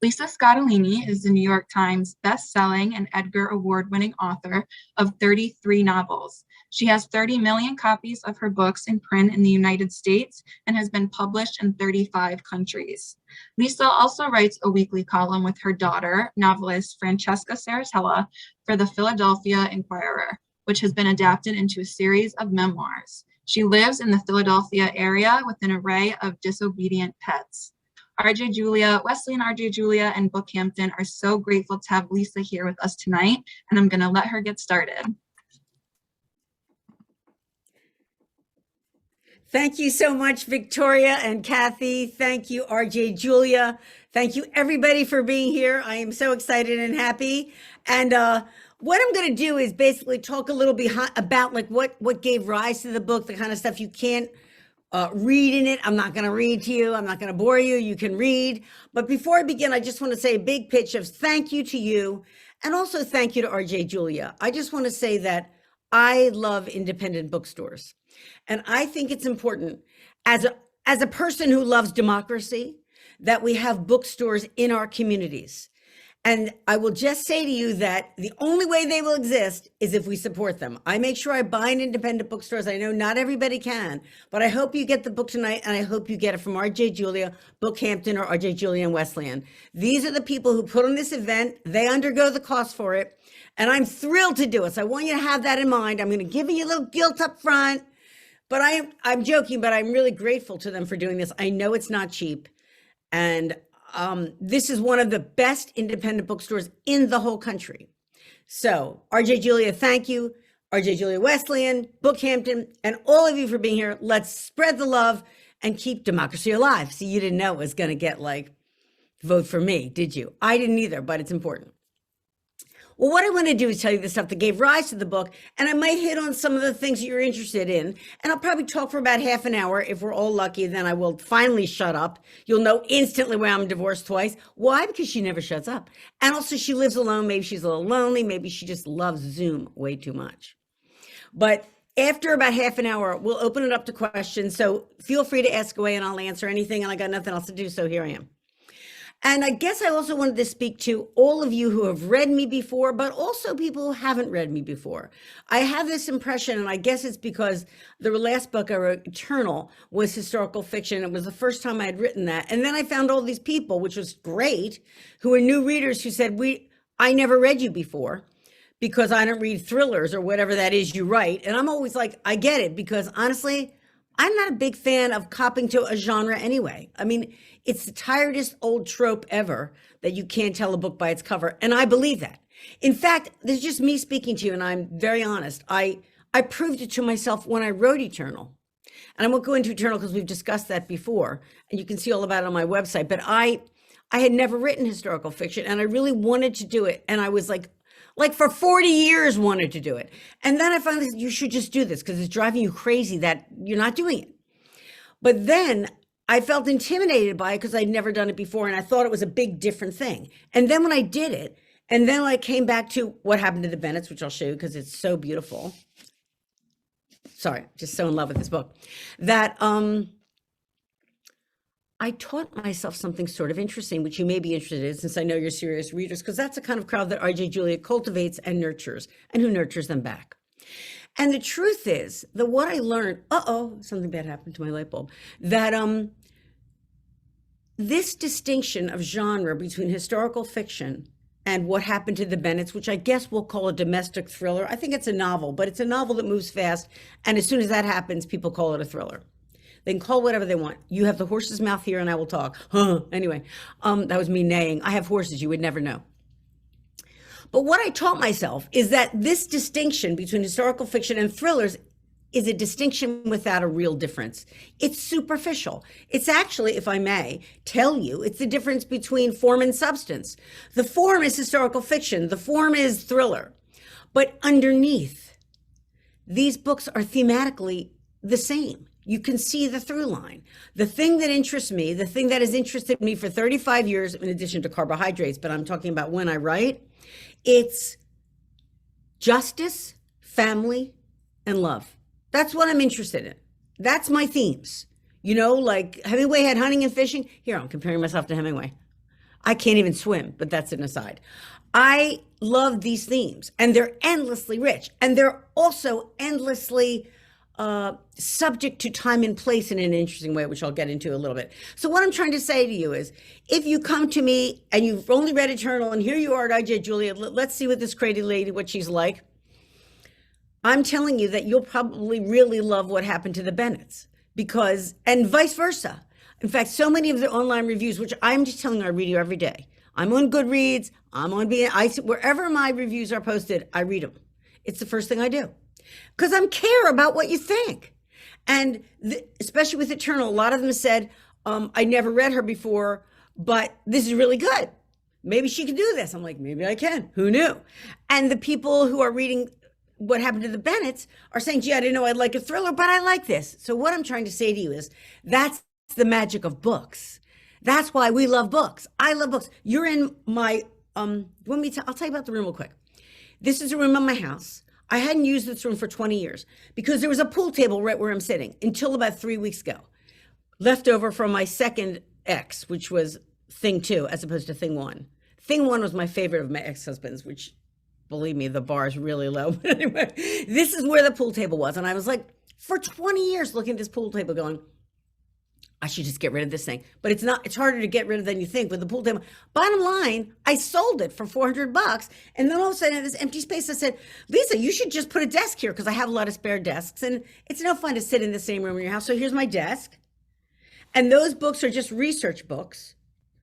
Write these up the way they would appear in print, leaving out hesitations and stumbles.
Lisa Scottoline is the New York Times best-selling and Edgar Award-winning author of 33 novels. She has 30 million copies of her books in print in the United States and has been published in 35 countries. Lisa also writes a weekly column with her daughter, novelist Francesca Saratella, for the Philadelphia Inquirer, which has been adapted into a series of memoirs. She lives in the Philadelphia area with an array of disobedient pets. RJ Julia, Wesley and RJ Julia, and BookHampton are so grateful to have Lisa here with us tonight, and I'm going to let her get started. Thank you so much, Victoria and Kathy. Thank you, RJ Julia. Thank you, everybody, for being here. I am so excited and happy. And what I'm going to do is basically talk a little about like what gave rise to the book, the kind of stuff you can't read in it. I'm not going to read to you. I'm not going to bore you. You can read. But before I begin, I just want to say a big pitch of thank you to you. And also thank you to RJ Julia. I just want to say that I love independent bookstores. And I think it's important as a person who loves democracy that we have bookstores in our communities. And I will just say to you that the only way they will exist is if we support them. I make sure I buy in independent bookstores. I know not everybody can, but I hope you get the book tonight, and I hope you get it from RJ Julia, BookHampton, or RJ Julia and Wesleyan. These are the people who put on this event. They undergo the cost for it, and I'm thrilled to do it. So I want you to have that in mind. I'm going to give you a little guilt up front, but I'm joking, but I'm really grateful to them for doing this. I know it's not cheap, and this is one of the best independent bookstores in the whole country. So RJ Julia, thank you. RJ Julia Wesleyan, BookHampton, and all of you for being here. Let's spread the love and keep democracy alive. See, you didn't know it was going to get like, vote for me, did you? I didn't either, but it's important. Well, what I want to do is tell you the stuff that gave rise to the book, and I might hit on some of the things that you're interested in, and I'll probably talk for about half an hour. If we're all lucky, then I will finally shut up. You'll know instantly why I'm divorced twice. Why? Because she never shuts up. And also she lives alone. Maybe she's a little lonely. Maybe she just loves Zoom way too much. But after about half an hour, we'll open it up to questions. So feel free to ask away and I'll answer anything, and I got nothing else to do, so here I am. And I guess I also wanted to speak to all of you who have read me before, but also people who haven't read me before. I have this impression, and I guess it's because the last book I wrote, Eternal, was historical fiction. It was the first time I had written that. And then I found all these people, which was great, who were new readers who said, I never read you before because I don't read thrillers or whatever that is you write. And I'm always like, I get it, because honestly, I'm not a big fan of copying to a genre anyway. I mean, it's the tiredest old trope ever that you can't tell a book by its cover. And I believe that. In fact, this is just me speaking to you, and I'm very honest. I proved it to myself when I wrote Eternal. And I won't go into Eternal because we've discussed that before, and you can see all about it on my website. But I had never written historical fiction, and I really wanted to do it. And I was like for 40 years wanted to do it. And then I finally said, you should just do this because it's driving you crazy that you're not doing it. But then I felt intimidated by it because I'd never done it before, and I thought it was a big different thing. And then when I did it, and then I came back to what happened to the Bennetts, which I'll show you because it's so beautiful. Sorry, just so in love with this book, that I taught myself something sort of interesting, which you may be interested in, since I know you're serious readers, because that's the kind of crowd that RJ Julia cultivates and nurtures, and who nurtures them back. And the truth is that what I learned, something bad happened to my light bulb, that this distinction of genre between historical fiction and what happened to the Bennetts, which I guess we'll call a domestic thriller. I think it's a novel, but it's a novel that moves fast. And as soon as that happens, people call it a thriller. They can call whatever they want. You have the horse's mouth here and I will talk. Anyway, that was me neighing. I have horses, you would never know. But what I taught myself is that this distinction between historical fiction and thrillers is a distinction without a real difference. It's superficial. It's actually, if I may tell you, it's the difference between form and substance. The form is historical fiction. The form is thriller. But underneath, these books are thematically the same. You can see the through line. The thing that interests me, the thing that has interested me for 35 years, in addition to carbohydrates, but I'm talking about when I write, it's justice, family, and love. That's what I'm interested in. That's my themes. You know, like Hemingway had hunting and fishing. Here, I'm comparing myself to Hemingway. I can't even swim, but that's an aside. I love these themes, and they're endlessly rich, and they're also endlessly subject to time and place in an interesting way, which I'll get into a little bit. So what I'm trying to say to you is, if you come to me and you've only read Eternal, and here you are at IJ Julia, let's see what this crazy lady, what she's like. I'm telling you that you'll probably really love what happened to the Bennetts, because, and vice versa. In fact, so many of the online reviews, which I'm just telling you, I read you every day. I'm on Goodreads, I'm on wherever my reviews are posted, I read them. It's the first thing I do, because I care about what you think. And especially with Eternal, a lot of them said, I never read her before, but this is really good. Maybe she can do this. I'm like, maybe I can. Who knew? And the people who are reading what happened to the Bennetts are saying, gee, I didn't know I'd like a thriller, but I like this. So what I'm trying to say to you is, that's the magic of books. That's why we love books. I love books. You're in my, I'll tell you about the room real quick. This is a room in my house. I hadn't used this room for 20 years because there was a pool table right where I'm sitting until about 3 weeks ago, left over from my second ex, which was thing 2, as opposed to thing 1. Thing 1 was my favorite of my ex-husbands, which, believe me, the bar is really low. But anyway, this is where the pool table was. And I was like, for 20 years looking at this pool table going, I should just get rid of this thing. But it's harder to get rid of than you think with the pool table. Bottom line, I sold it for $400. And then all of a sudden, in this empty space, I said, Lisa, you should just put a desk here, because I have a lot of spare desks. And it's no fun to sit in the same room in your house. So here's my desk. And those books are just research books.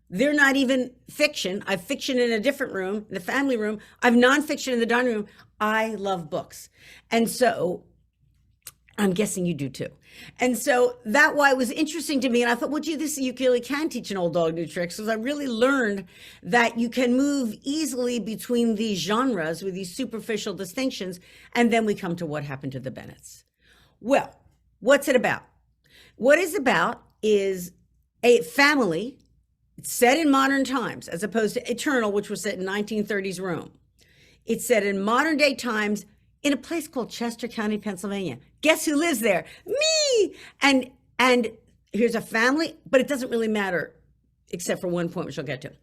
They're not even fiction. I've fiction in a different room, in the family room. I've nonfiction in the dining room. I love books. And so I'm guessing you do too. And so that why it was interesting to me. And I thought, well, gee, you really can teach an old dog new tricks, because I really learned that you can move easily between these genres with these superficial distinctions. And then we come to what happened to the Bennetts. Well, what's it about? What it's about is a family set in modern times, as opposed to Eternal, which was set in 1930s Rome. It's set in modern day times in a place called Chester County, Pennsylvania. Guess who lives there? Me! And here's a family, but it doesn't really matter, except for one point, which I'll get to.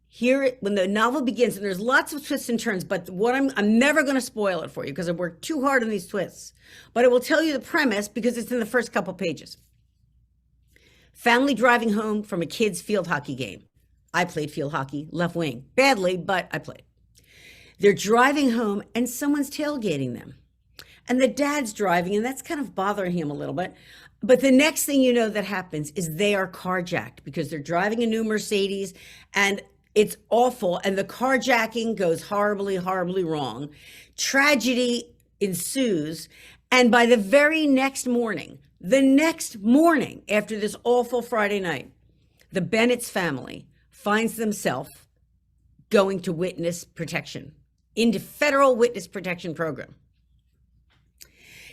Here, when the novel begins, and there's lots of twists and turns, but what I'm never going to spoil it for you, because I worked too hard on these twists. But I will tell you the premise, because it's in the first couple pages. Family driving home from a kid's field hockey game. I played field hockey, left wing. Badly, but I played. They're driving home and someone's tailgating them. And the dad's driving, and that's kind of bothering him a little bit. But the next thing you know that happens is they are carjacked, because they're driving a new Mercedes, and it's awful. And the carjacking goes horribly, horribly wrong. Tragedy ensues. And by the very next morning after this awful Friday night, the Bennetts family finds themselves going to witness protection, into federal witness protection program.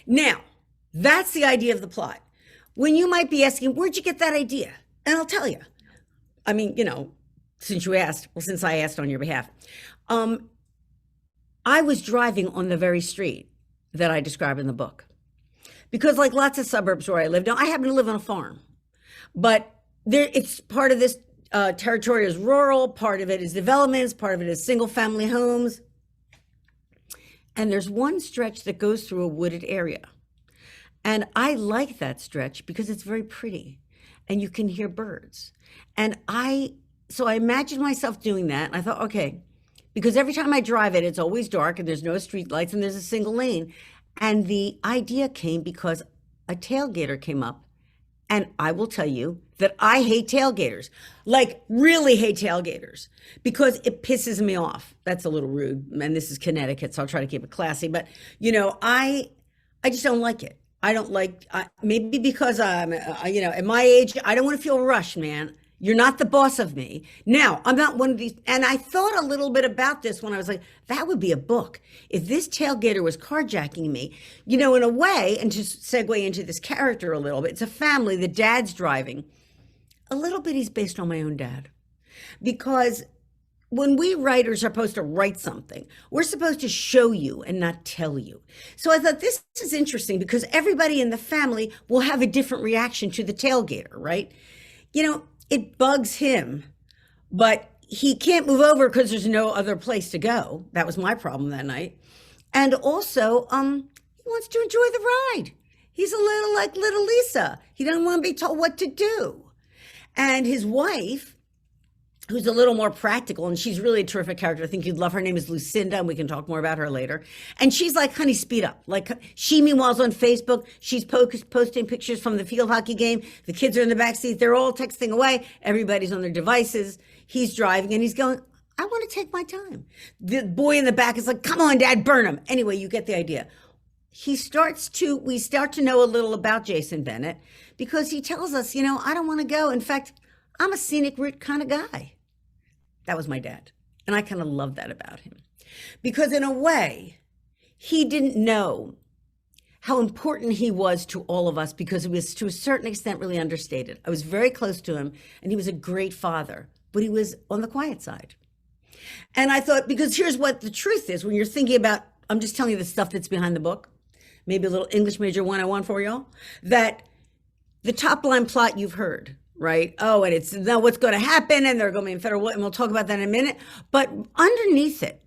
Now, that's the idea of the plot. When you might be asking, where'd you get that idea? And I'll tell you. I mean, since I asked on your behalf. I was driving on the very street that I describe in the book. Because like lots of suburbs where I live now, I happen to live on a farm. But it's part of this territory is rural, part of it is developments, part of it is single family homes. And there's one stretch that goes through a wooded area. And I like that stretch because it's very pretty and you can hear birds. So I imagined myself doing that. And I thought, okay, because every time I drive it, it's always dark and there's no street lights and there's a single lane. And the idea came because a tailgater came up. And I will tell you that I hate tailgaters, like really hate tailgaters, because it pisses me off. That's a little rude. And this is Connecticut, so I'll try to keep it classy. But, I just don't like it. I don't like, maybe because I'm, at my age, I don't want to feel rushed, man. You're not the boss of me. Now, I'm not one of these. And I thought a little bit about this when I was like, that would be a book. If this tailgater was carjacking me, in a way, and to segue into this character a little bit, it's a family, the dad's driving. A little bit he's based on my own dad. Because when we writers are supposed to write something, we're supposed to show you and not tell you. So I thought this is interesting because everybody in the family will have a different reaction to the tailgater, right? It bugs him, but he can't move over because there's no other place to go. That was my problem that night. And also, he wants to enjoy the ride. He's a little like little Lisa. He doesn't want to be told what to do. And his wife, who's a little more practical, and she's really a terrific character. I think you'd love her. Her name is Lucinda, and we can talk more about her later. And she's like, honey, speed up. Like, she, meanwhile, is on Facebook. She's posting pictures from the field hockey game. The kids are in the backseat. They're all texting away. Everybody's on their devices. He's driving, and he's going, I want to take my time. The boy in the back is like, come on, Dad, burn him. Anyway, you get the idea. We start to know a little about Jason Bennett because he tells us, I don't want to go. In fact, I'm a scenic route kind of guy. That was my dad. And I kind of love that about him. Because in a way, he didn't know how important he was to all of us because it was to a certain extent really understated. I was very close to him and he was a great father, but he was on the quiet side. And I thought, because here's what the truth is when you're thinking about, I'm just telling you the stuff that's behind the book, maybe a little English major 101 for y'all, that the top line plot you've heard, right? Oh, and it's now what's going to happen, and they're going to be in federal, and we'll talk about that in a minute. But underneath it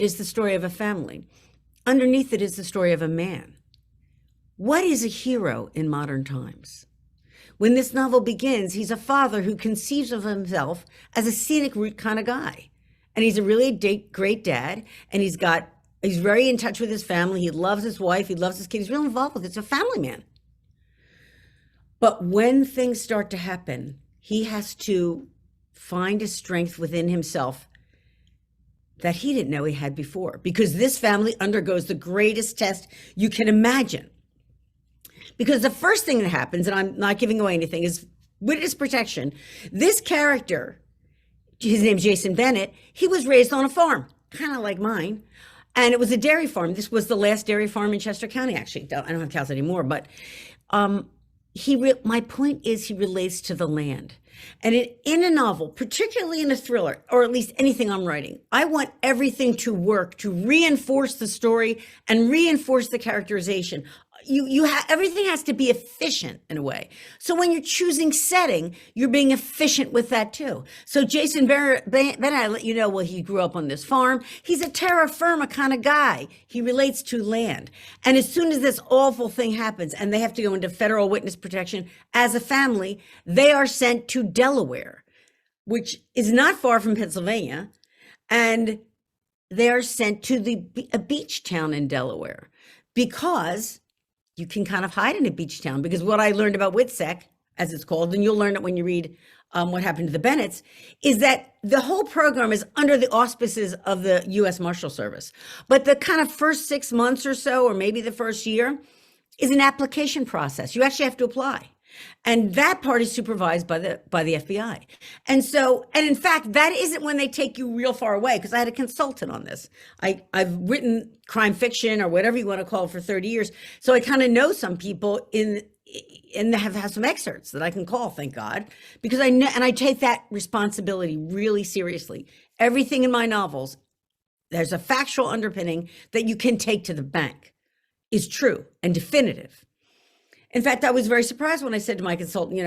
is the story of a family. Underneath it is the story of a man. What is a hero in modern times? When this novel begins, he's a father who conceives of himself as a scenic route kind of guy. And he's a really great dad, and he's very in touch with his family. He loves his wife, he loves his kids, he's real involved with it. It's a family man. But when things start to happen, he has to find a strength within himself that he didn't know he had before, because this family undergoes the greatest test you can imagine. Because the first thing that happens, and I'm not giving away anything, is witness protection. This character, his name's Jason Bennett, he was raised on a farm, kind of like mine. And it was a dairy farm. This was the last dairy farm in Chester County, actually. I don't have cows anymore, but my point is he relates to the land. And in a novel, particularly in a thriller, or at least anything I'm writing, I want everything to work to reinforce the story and reinforce the characterization. Everything has to be efficient in a way. So when you're choosing setting, you're being efficient with that too. So Jason Bennett, I let you know, well, he grew up on this farm. He's a terra firma kind of guy. He relates to land. And as soon as this awful thing happens and they have to go into federal witness protection as a family, they are sent to Delaware, which is not far from Pennsylvania. And they are sent to a beach town in Delaware because you can kind of hide in a beach town. Because what I learned about WITSEC, as it's called, and you'll learn it when you read what happened to the Bennetts, is that the whole program is under the auspices of the U.S. Marshal Service. But the kind of first 6 months or so, or maybe the first year, is an application process. You actually have to apply. And that part is supervised by the FBI. And in fact, that isn't when they take you real far away, because I had a consultant on this. I've written crime fiction or whatever you want to call it for 30 years. So I kind of know some people and have some excerpts that I can call, thank God, because I know, and I take that responsibility really seriously. Everything in my novels, there's a factual underpinning that you can take to the bank, is true and definitive. In fact, I was very surprised when I said to my consultant,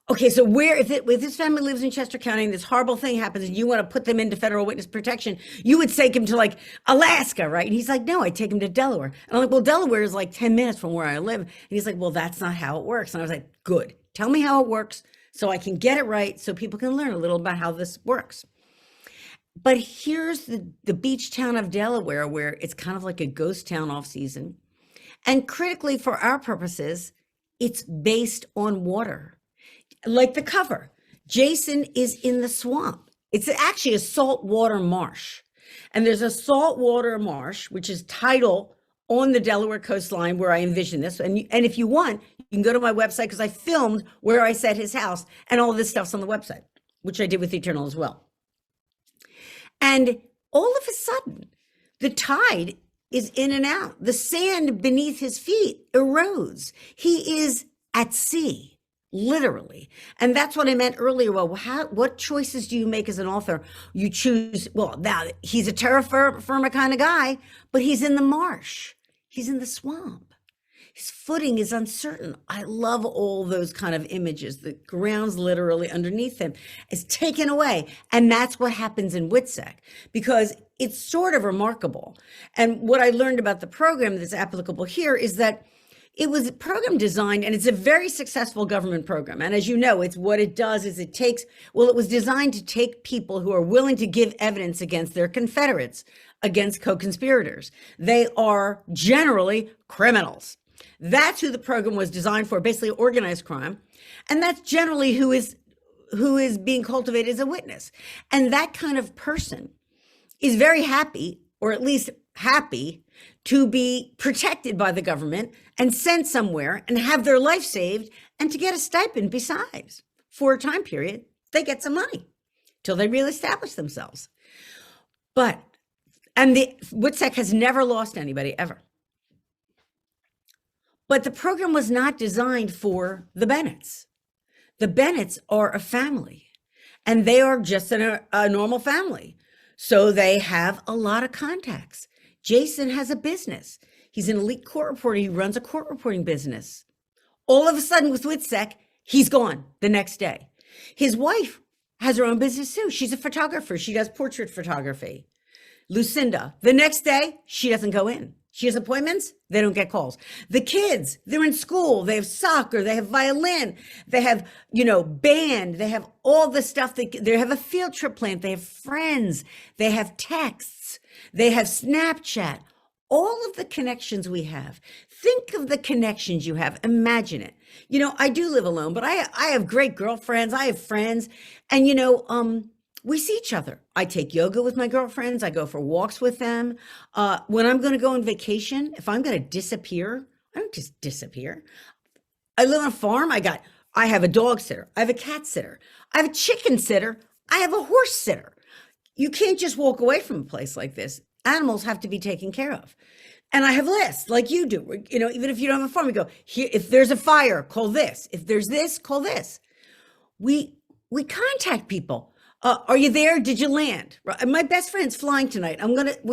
okay, so if this family lives in Chester County and this horrible thing happens and you want to put them into federal witness protection, you would take him to like Alaska, right? And he's like, no, I'd take him to Delaware. And I'm like, well, Delaware is like 10 minutes from where I live. And he's like, well, that's not how it works. And I was like, good, tell me how it works so I can get it right so people can learn a little about how this works. But here's the beach town of Delaware, where it's kind of like a ghost town off season. And critically for our purposes, it's based on water. Like the cover, Jason is in the swamp. It's actually a saltwater marsh. And there's a saltwater marsh, which is tidal on the Delaware coastline where I envision this. And if you want, you can go to my website, because I filmed where I set his house, and all of this stuff's on the website, which I did with Eternal as well. And all of a sudden, the tide is in and out. The sand beneath his feet erodes. He is at sea, literally. And that's what I meant earlier. Well, what choices do you make as an author? You choose, well, now he's a terra firma kind of guy, but he's in the marsh. He's in the swamp. His footing is uncertain. I love all those kind of images. The ground's literally underneath him is taken away. And that's what happens in Witsec, because it's sort of remarkable. And what I learned about the program that's applicable here is that it was a program designed, and it's a very successful government program. And as you know, it's what it does is it was designed to take people who are willing to give evidence against their Confederates, against co-conspirators. They are generally criminals. That's who the program was designed for, basically organized crime. And that's generally who is being cultivated as a witness. And that kind of person is very happy, or at least happy, to be protected by the government and sent somewhere and have their life saved, and to get a stipend besides. For a time period, they get some money till they reestablish themselves. And the Witsec has never lost anybody, ever. But the program was not designed for the Bennetts. The Bennetts are a family, and they are just a normal family. So they have a lot of contacts. Jason has a business. He's an elite court reporter. He runs a court reporting business. All of a sudden with Witsec, he's gone the next day. His wife has her own business too. She's a photographer. She does portrait photography. Lucinda, the next day, she doesn't go in. She has appointments, they don't get calls. The kids, they're in school, they have soccer, they have violin, they have, band, they have all the stuff, they have a field trip planned, they have friends, they have texts, they have Snapchat, all of the connections we have. Think of the connections you have, imagine it. I do live alone, but I have great girlfriends, I have friends, and we see each other. I take yoga with my girlfriends. I go for walks with them. When I'm going to go on vacation, if I'm going to disappear, I don't just disappear. I live on a farm. I have a dog sitter. I have a cat sitter. I have a chicken sitter. I have a horse sitter. You can't just walk away from a place like this. Animals have to be taken care of. And I have lists like you do. Even if you don't have a farm, we go, here, if there's a fire, call this. If there's this, call this. We contact people. Are you there? Did you land? My best friend's flying tonight.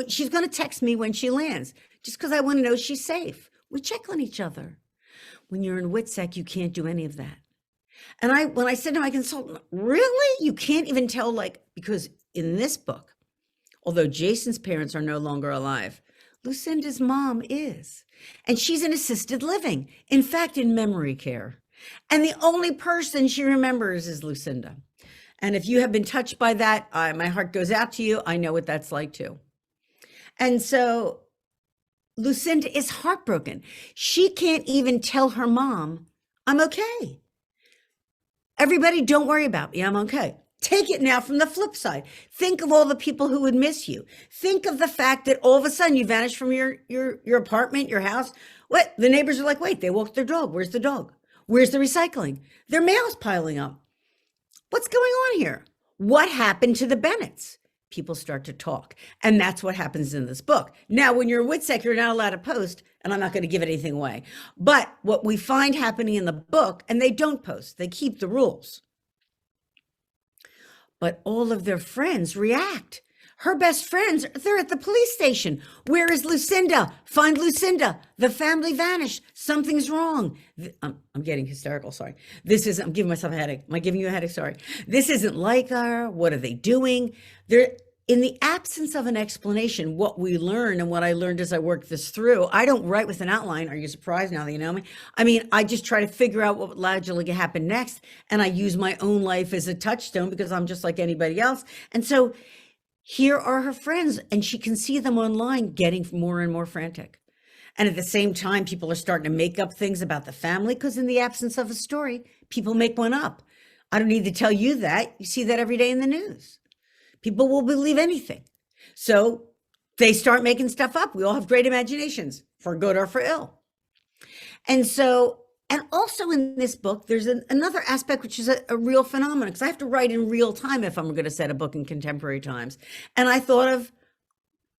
She's going to text me when she lands, just because I want to know she's safe. We check on each other. When you're in Witsec, you can't do any of that. And when I said to my consultant, really? You can't even tell, because in this book, although Jason's parents are no longer alive, Lucinda's mom is. And she's in assisted living. In fact, in memory care. And the only person she remembers is Lucinda. And if you have been touched by that, my heart goes out to you. I know what that's like too. And so Lucinda is heartbroken. She can't even tell her mom, I'm okay. Everybody, don't worry about me. I'm okay. Take it now from the flip side. Think of all the people who would miss you. Think of the fact that all of a sudden you vanish from your apartment, your house. What? The neighbors are like, wait, they walked their dog. Where's the dog? Where's the recycling? Their mail's piling up. What's going on here? What happened to the Bennetts? People start to talk. And that's what happens in this book. Now, when you're in Witsec, you're not allowed to post, and I'm not going to give anything away. But what we find happening in the book, and they don't post, they keep the rules. But all of their friends react. Her best friends, they're at the police station. Where is Lucinda? Find Lucinda. The family vanished. Something's wrong. I'm getting hysterical, sorry. I'm giving myself a headache. Am I giving you a headache? Sorry. This isn't like her. What are they doing? In the absence of an explanation, what we learn and what I learned as I worked this through, I don't write with an outline. Are you surprised now that you know me? I just try to figure out what logically happen next. And I use my own life as a touchstone because I'm just like anybody else. And so here are her friends, and she can see them online getting more and more frantic. And at the same time, people are starting to make up things about the family because in the absence of a story, people make one up. I don't need to tell you that. You see that every day in the news. People will believe anything. So they start making stuff up. We all have great imaginations, for good or for ill. And also in this book, there's another aspect, which is a real phenomenon, because I have to write in real time if I'm going to set a book in contemporary times. And I thought of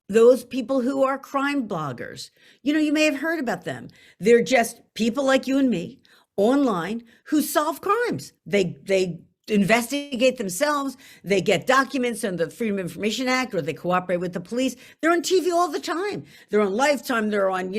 those people who are crime bloggers. You may have heard about them. They're just people like you and me online who solve crimes. They investigate themselves. They get documents under the Freedom of Information Act, or they cooperate with the police. They're on TV all the time. They're on Lifetime. They're on,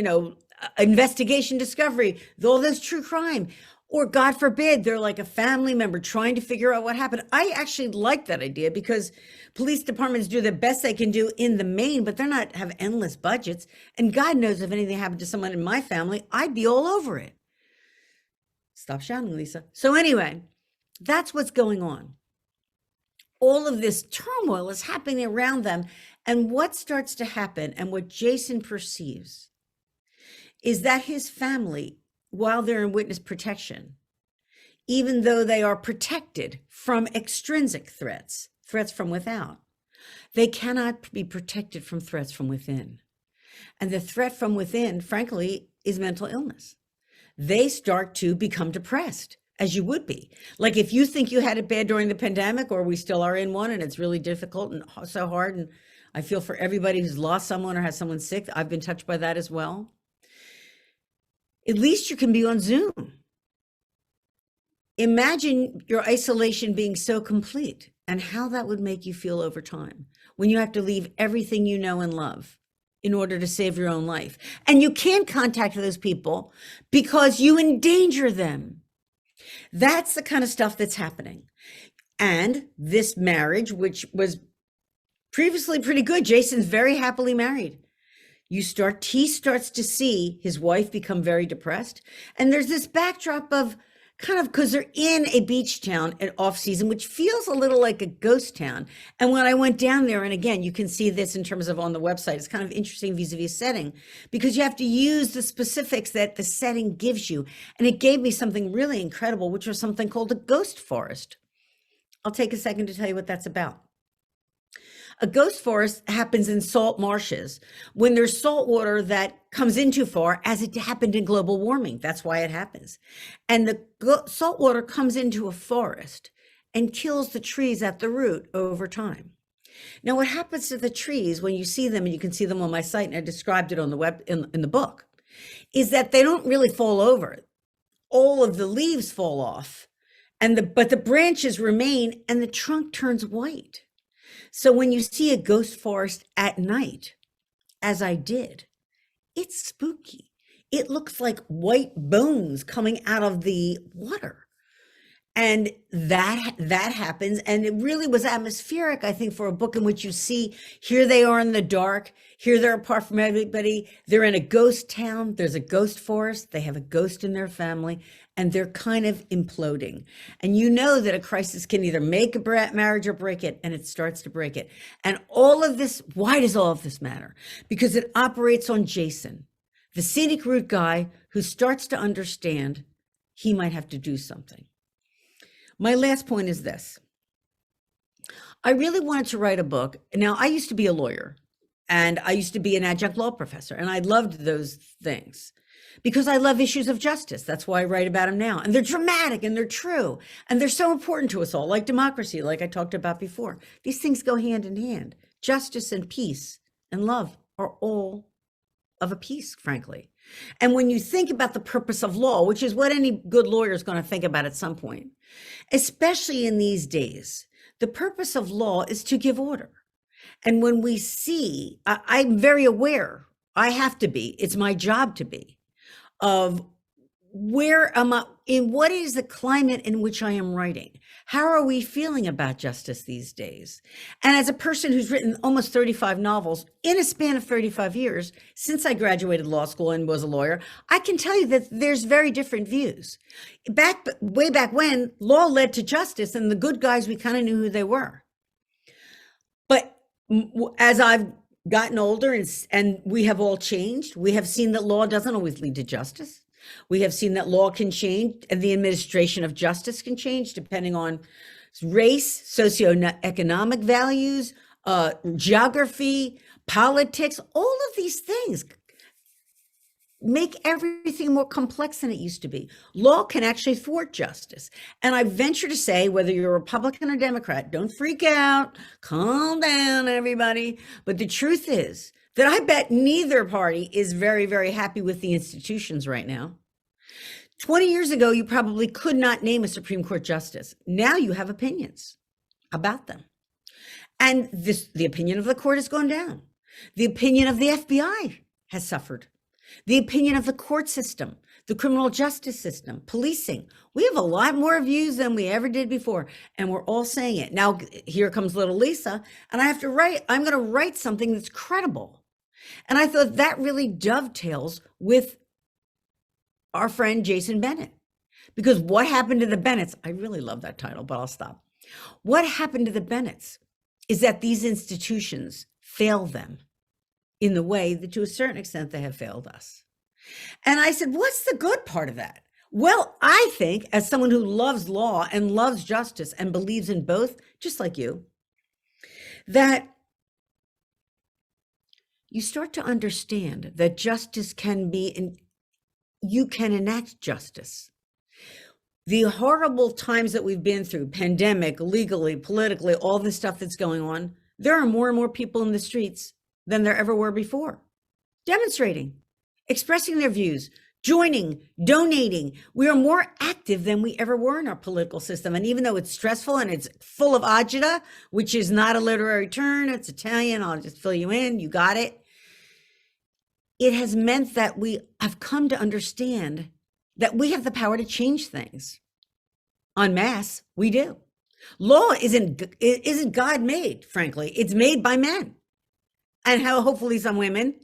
investigation, discovery, all those true crime. Or God forbid, they're like a family member trying to figure out what happened. I actually like that idea because police departments do the best they can do in the main, but they're not have endless budgets. And God knows if anything happened to someone in my family, I'd be all over it. Stop shouting, Lisa. So anyway, that's what's going on. All of this turmoil is happening around them. And what starts to happen, and what Jason perceives, is that his family, while they're in witness protection, even though they are protected from extrinsic threats, threats from without, they cannot be protected from threats from within. And the threat from within, frankly, is mental illness. They start to become depressed, as you would be. Like if you think you had it bad during the pandemic, or we still are in one, and it's really difficult and so hard, and I feel for everybody who's lost someone or has someone sick. I've been touched by that as well. At least you can be on Zoom. Imagine your isolation being so complete and how that would make you feel over time when you have to leave everything you know and love in order to save your own life. And you can't contact those people because you endanger them. That's the kind of stuff that's happening. And this marriage, which was previously pretty good, Jason's very happily married. He starts to see his wife become very depressed. And there's this backdrop of kind of, because they're in a beach town at off season, which feels a little like a ghost town. And when I went down there, and again, you can see this in terms of on the website, it's kind of interesting vis-a-vis setting, because you have to use the specifics that the setting gives you. And it gave me something really incredible, which was something called a ghost forest. I'll take a second to tell you what that's about. A ghost forest happens in salt marshes when there's salt water that comes in too far, as it happened in global warming. That's why it happens. And the salt water comes into a forest and kills the trees at the root over time. Now, what happens to the trees when you see them, and you can see them on my site, and I described it on the web in the book, is that they don't really fall over. All of the leaves fall off, but the branches remain, and the trunk turns white. So when you see a ghost forest at night, as I did, it's spooky. It looks like white bones coming out of the water. And that happens. And it really was atmospheric, I think, for a book in which you see, here they are in the dark. Here they're apart from everybody. They're in a ghost town. There's a ghost forest. They have a ghost in their family, and they're kind of imploding. And you know that a crisis can either make a marriage or break it, and it starts to break it. And all of this, why does all of this matter? Because it operates on Jason, the scenic route guy who starts to understand he might have to do something. My last point is this. I really wanted to write a book. Now, I used to be a lawyer, and I used to be an adjunct law professor, and I loved those things because I love issues of justice. That's why I write about them now. And they're dramatic, and they're true, and they're so important to us all, like democracy, like I talked about before. These things go hand in hand. Justice and peace and love are all of a piece, frankly. And when you think about the purpose of law, which is what any good lawyer is going to think about at some point, especially in these days, the purpose of law is to give order. And when we see, I'm very aware, I have to be, it's my job to be, of where am I, in what is the climate in which I am writing? How are we feeling about justice these days? And as a person who's written almost 35 novels in a span of 35 years, since I graduated law school and was a lawyer, I can tell you that there's very different views. Way back when, law led to justice, and the good guys, we kind of knew who they were. But as I've gotten older and we have all changed, we have seen that law doesn't always lead to justice. We have seen that law can change, and the administration of justice can change depending on race, socioeconomic values, geography, politics. All of these things make everything more complex than it used to be. Law can actually thwart justice. And I venture to say, whether you're a Republican or Democrat, don't freak out, calm down, everybody. But the truth is that I bet neither party is very, very happy with the institutions right now. 20 years ago, you probably could not name a Supreme Court justice. Now you have opinions about them. And the opinion of the court has gone down. The opinion of the FBI has suffered. the opinion of the court system, the criminal justice system, policing. We have a lot more views than we ever did before, and we're all saying it. Now, here comes little Lisa, and I'm going to write something that's credible. And I thought that really dovetails with our friend Jason Bennett. Because what happened to the Bennetts? I really love that title, but I'll stop. What happened to the Bennetts is that these institutions fail them in the way that to a certain extent they have failed us. And I said, what's the good part of that? Well, I think as someone who loves law and loves justice and believes in both, just like you, that you start to understand that justice can be, and you can enact justice. The horrible times that we've been through, pandemic, legally, politically, all this stuff that's going on, there are more and more people in the streets than there ever were before, demonstrating, expressing their views, joining, donating. We are more active than we ever were in our political system. And even though it's stressful and it's full of agita, which is not a literary term, it's Italian, I'll just fill you in, you got it. It has meant that we have come to understand that we have the power to change things. En masse, we do. Law isn't God made, frankly. It's made by men. And how hopefully some women,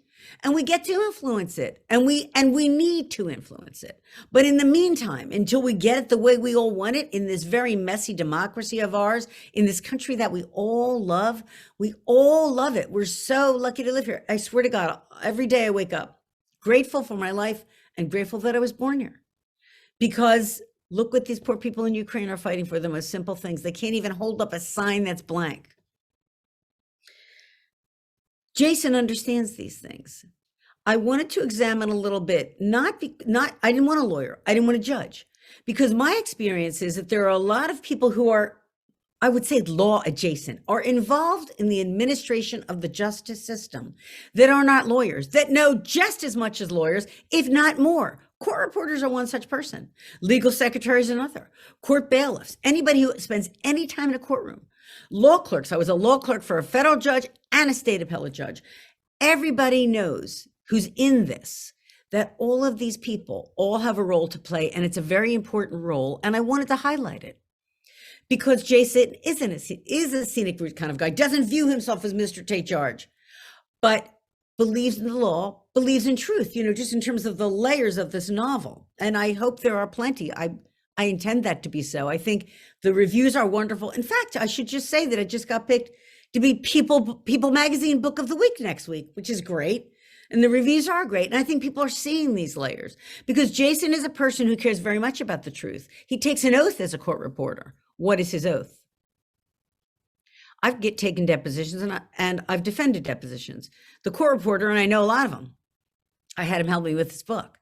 and we get to influence it, and we need to influence it. But in the meantime, until we get it the way we all want it in this very messy democracy of ours, in this country that we all love it. We're so lucky to live here. I swear to God, every day I wake up grateful for my life and grateful that I was born here. Because look what these poor people in Ukraine are fighting for, the most simple things. They can't even hold up a sign that's blank. Jason understands these things. I wanted to examine a little bit, I didn't want a lawyer. I didn't want a judge, because my experience is that there are a lot of people who are, I would say, law adjacent, are involved in the administration of the justice system that are not lawyers, that know just as much as lawyers, if not more. Court reporters are one such person. Legal secretaries another. Court bailiffs, anybody who spends any time in a courtroom. Law clerks. I was a law clerk for a federal judge and a state appellate judge. Everybody knows who's in this, that all of these people all have a role to play, and it's a very important role. And I wanted to highlight it because Jason is a scenic route kind of guy, doesn't view himself as Mr. Take Charge, but believes in the law, believes in truth, just in terms of the layers of this novel. And I hope there are plenty. I intend that to be so. I think the reviews are wonderful. In fact, I should just say that it just got picked to be People Magazine Book of the Week next week, which is great. And the reviews are great. And I think people are seeing these layers because Jason is a person who cares very much about the truth. He takes an oath as a court reporter. What is his oath? I've taken depositions and I've defended depositions. The court reporter, and I know a lot of them, I had him help me with this book.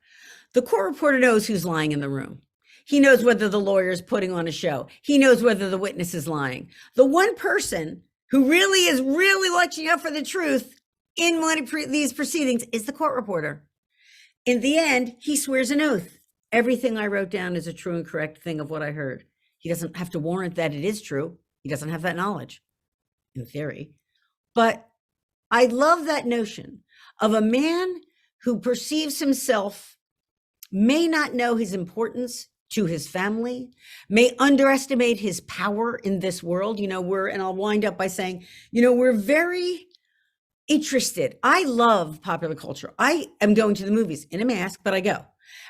The court reporter knows who's lying in the room. He knows whether the lawyer is putting on a show. He knows whether the witness is lying. The one person who really is watching out for the truth in one of these proceedings is the court reporter. In the end, he swears an oath. Everything I wrote down is a true and correct thing of what I heard. He doesn't have to warrant that it is true. He doesn't have that knowledge, in theory. But I love that notion of a man who perceives himself, may not know his importance to his family, may underestimate his power in this world. And I'll wind up by saying, we're very interested. I love popular culture. I am going to the movies in a mask, but I go.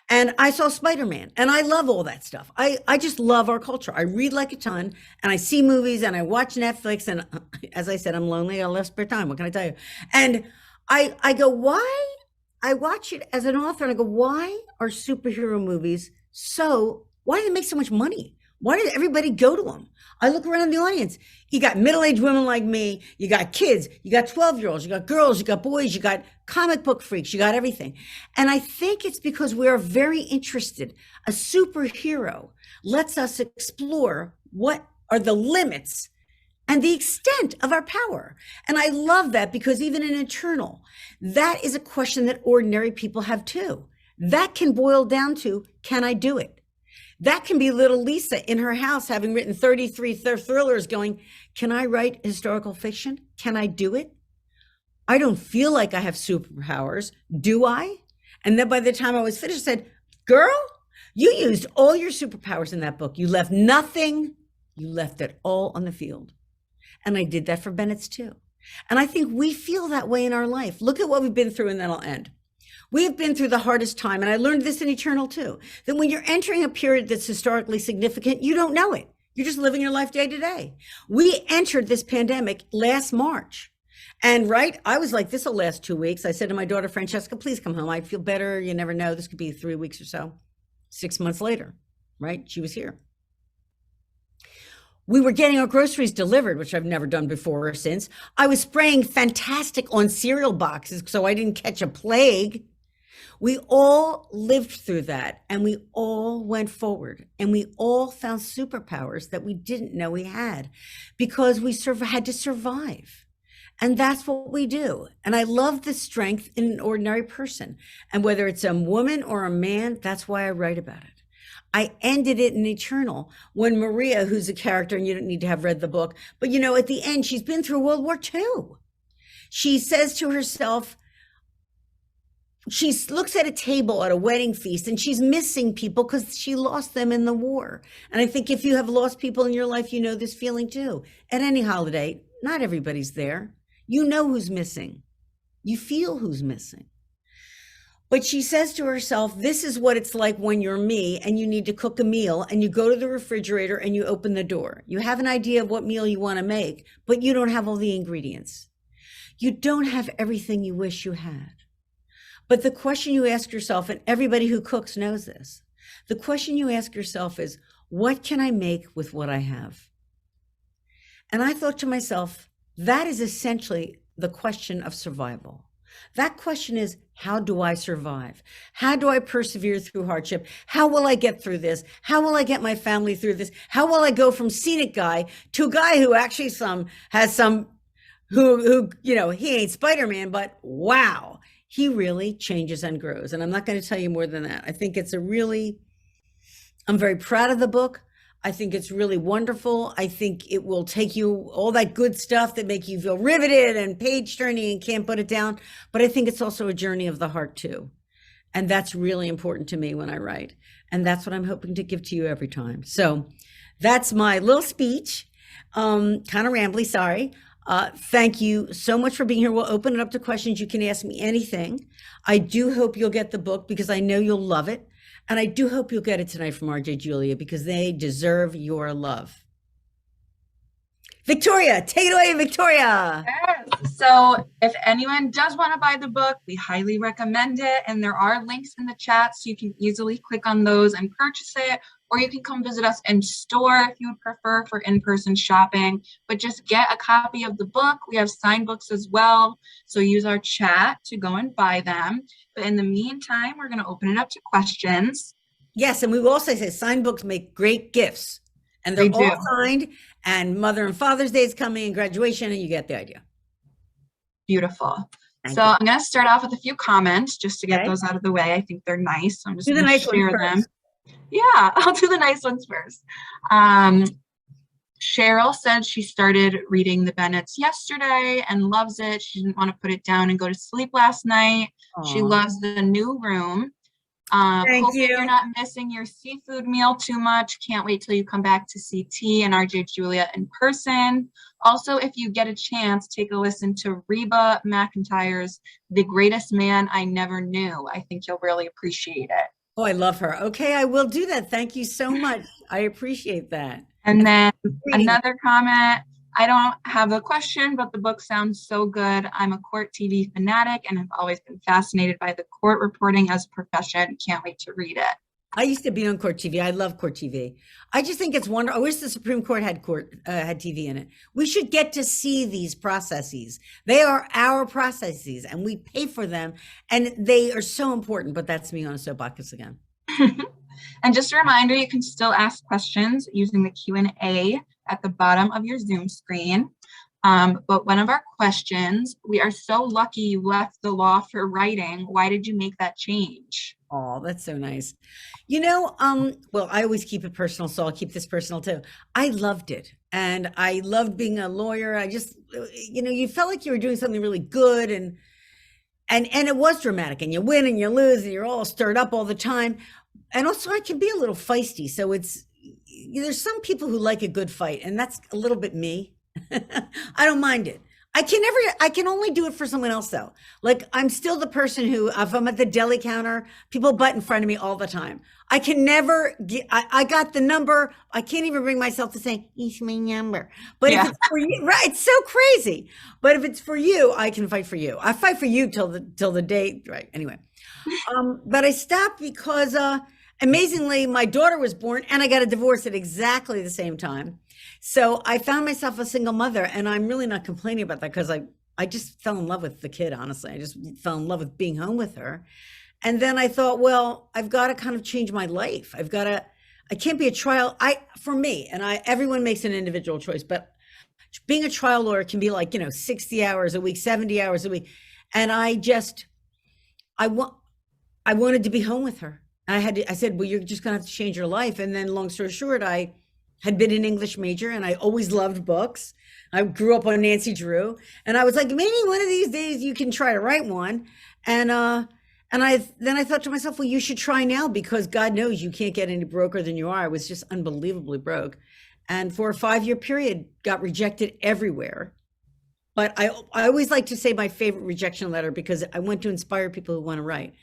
And I saw Spider-Man, and I love all that stuff. I just love our culture. I read like a ton, and I see movies, and I watch Netflix, and as I said, I'm lonely. I love spare time. What can I tell you? And I go, why? I watch it as an author, and I go, why are superhero movies why do they make so much money? Why did everybody go to them? I look around the audience. You got middle-aged women like me. You got kids. You got 12-year-olds. You got girls. You got boys. You got comic book freaks. You got everything. And I think it's because we are very interested. A superhero lets us explore what are the limits and the extent of our power. And I love that because even in Eternal, that is a question that ordinary people have too. That can boil down to, can I do it? That can be little Lisa in her house, having written 33 thrillers going, can I write historical fiction? Can I do it? I don't feel like I have superpowers. Do I? And then by the time I was finished, I said, girl, you used all your superpowers in that book. You left nothing. You left it all on the field. And I did that for Bennetts too. And I think we feel that way in our life. Look at what we've been through, and then I'll end. We have been through the hardest time. And I learned this in Eternal too, that when you're entering a period that's historically significant, you don't know it. You're just living your life day to day. We entered this pandemic last March. And right, I was like, this will last 2 weeks. I said to my daughter, Francesca, please come home. I feel better. You never know. This could be 3 weeks or so. 6 months later, right? She was here. We were getting our groceries delivered, which I've never done before or since. I was spraying Fantastic on cereal boxes so I didn't catch a plague. We all lived through that, and we all went forward, and we all found superpowers that we didn't know we had because we had to survive. And that's what we do. And I love the strength in an ordinary person. And whether it's a woman or a man, that's why I write about it. I ended it in Eternal when Maria, who's a character, and you don't need to have read the book, but you know, at the end, she's been through World War II. She says to herself, she looks at a table at a wedding feast and she's missing people because she lost them in the war. And I think if you have lost people in your life, you know this feeling too. At any holiday, not everybody's there. You know who's missing. You feel who's missing. But she says to herself, this is what it's like when you're me and you need to cook a meal and you go to the refrigerator and you open the door. You have an idea of what meal you want to make, but you don't have all the ingredients. You don't have everything you wish you had. But the question you ask yourself, and everybody who cooks knows this, the question you ask yourself is, what can I make with what I have? And I thought to myself, that is essentially the question of survival. That question is, how do I survive? How do I persevere through hardship? How will I get through this? How will I get my family through this? How will I go from scenic guy to a guy who actually who you know, he ain't Spider-Man, but wow, he really changes and grows. And I'm not going to tell you more than that. I think it's I'm very proud of the book. I think it's really wonderful. I think it will take you all that good stuff that make you feel riveted and page turning and can't put it down. But I think it's also a journey of the heart too. And that's really important to me when I write. And that's what I'm hoping to give to you every time. So that's my little speech. Kind of rambly, sorry. Thank you so much for being here. We'll open it up to questions. You can ask me anything. I do hope you'll get the book because I know you'll love it. And I do hope you'll get it tonight from RJ Julia because they deserve your love. Victoria, take it away, Victoria. Yes. So if anyone does want to buy the book, we highly recommend it. And there are links in the chat so you can easily click on those and purchase it. Or you can come visit us in store if you would prefer for in-person shopping. But just get a copy of the book. We have signed books as well. So use our chat to go and buy them. But in the meantime, we're going to open it up to questions. Yes, and we will also say signed books make great gifts. And they're all signed. And Mother and Father's Day is coming and graduation, and you get the idea. Beautiful. So I'm going to start off with a few comments just to get those out of the way. I think they're nice. So I'm just going to share them. Yeah, I'll do the nice ones first. Cheryl said she started reading the Bennetts yesterday and loves it. She didn't want to put it down and go to sleep last night. Aww. She loves the new room. Hoping you're not missing your seafood meal too much. Can't wait till you come back to see T and RJ Julia in person. Also, if you get a chance, take a listen to Reba McEntire's The Greatest Man I Never Knew. I think you'll really appreciate it. Oh, I love her. Okay, I will do that. Thank you so much. I appreciate that. And then another comment. I don't have a question, but the book sounds so good. I'm a court TV fanatic and have always been fascinated by the court reporting as a profession. Can't wait to read it. I used to be on court TV. I love court TV. I just think it's wonderful. I wish the Supreme Court had TV in it. We should get to see these processes. They are our processes and we pay for them and they are so important, but that's me on a soapbox again. And just a reminder, you can still ask questions using the Q&A at the bottom of your Zoom screen. But one of our questions, we are so lucky you left the law for writing. Why did you make that change? Oh, that's so nice. You know, well, I always keep it personal, so I'll keep this personal too. I loved it. And I loved being a lawyer. I just, you know, you felt like you were doing something really good. And And it was dramatic, and you win and you lose and you're all stirred up all the time. And also I can be a little feisty. So there's some people who like a good fight, and that's a little bit me. I don't mind it. I can only do it for someone else though. Like I'm still the person who, if I'm at the deli counter, people butt in front of me all the time. I can never get, I got the number. I can't even bring myself to say, it's my number. But if it's for you, right, it's so crazy. But if it's for you, I can fight for you. I fight for you till the day, right? Anyway. But I stopped because, amazingly, my daughter was born and I got a divorce at exactly the same time. So I found myself a single mother, and I'm really not complaining about that because I just fell in love with the kid, honestly. I just fell in love with being home with her. And then I thought, well, I've got to kind of change my life. I can't be a trial, for me, and everyone makes an individual choice, but being a trial lawyer can be like, 60 hours a week, 70 hours a week. And I wanted to be home with her. I said, well, you're just gonna have to change your life. And then long story short, I had been an English major and I always loved books. I grew up on Nancy Drew, and I was like, maybe one of these days you can try to write one. And I thought to myself, well, you should try now, because God knows you can't get any broker than you are. I was just unbelievably broke. And for a 5-year period, got rejected everywhere. But I always like to say my favorite rejection letter, because I want to inspire people who want to write.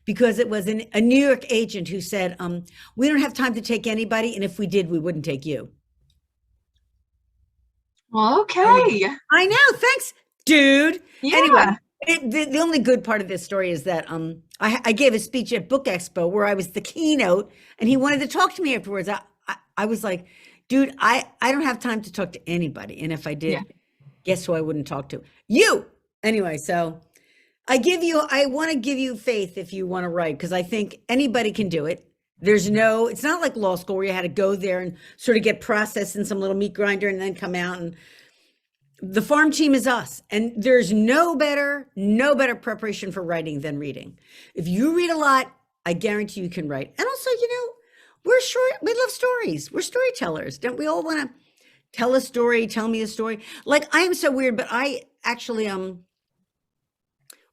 Because it was a New York agent who said, we don't have time to take anybody, and if we did, we wouldn't take you. Well, okay. I know. Thanks, dude. Yeah. Anyway, the only good part of this story is that I gave a speech at Book Expo where I was the keynote, and he wanted to talk to me afterwards. I was like, dude, I don't have time to talk to anybody. And if I did, guess who I wouldn't talk to? You. Anyway, so I want to give you faith if you want to write, because I think anybody can do it. It's not like law school where you had to go there and sort of get processed in some little meat grinder and then come out. And the farm team is us. And there's no better preparation for writing than reading. If you read a lot, I guarantee you can write. And also, we love stories. We're storytellers. Don't we all want to tell a story, tell me a story? Like, I am so weird, but I actually,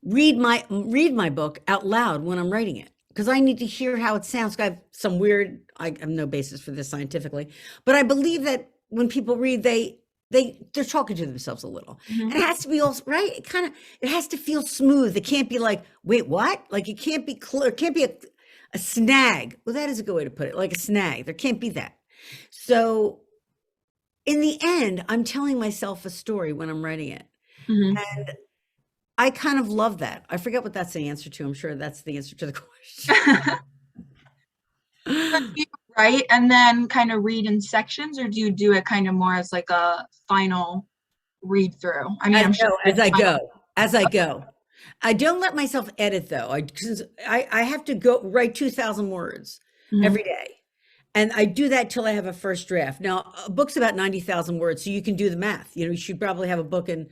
read my book out loud when I'm writing it, because I need to hear how it sounds. I have no basis for this scientifically, but I believe that when people read, they're talking to themselves a little. And it has to be all right. It has to feel smooth. It can't be like, wait, what? Like, it can't be clear. It can't be a snag. Well, that is a good way to put it. Like a snag. There can't be that. So in the end, I'm telling myself a story when I'm writing it. And I kind of love that. I forget what that's the answer to. I'm sure that's the answer to the question. Do you write and then kind of read in sections, or do you do it kind of more as like a final read through? I mean, as I go. I don't let myself edit though. I have to go write 2,000 words every day. And I do that till I have a first draft. Now, a book's about 90,000 words, so you can do the math. You should probably have a book in,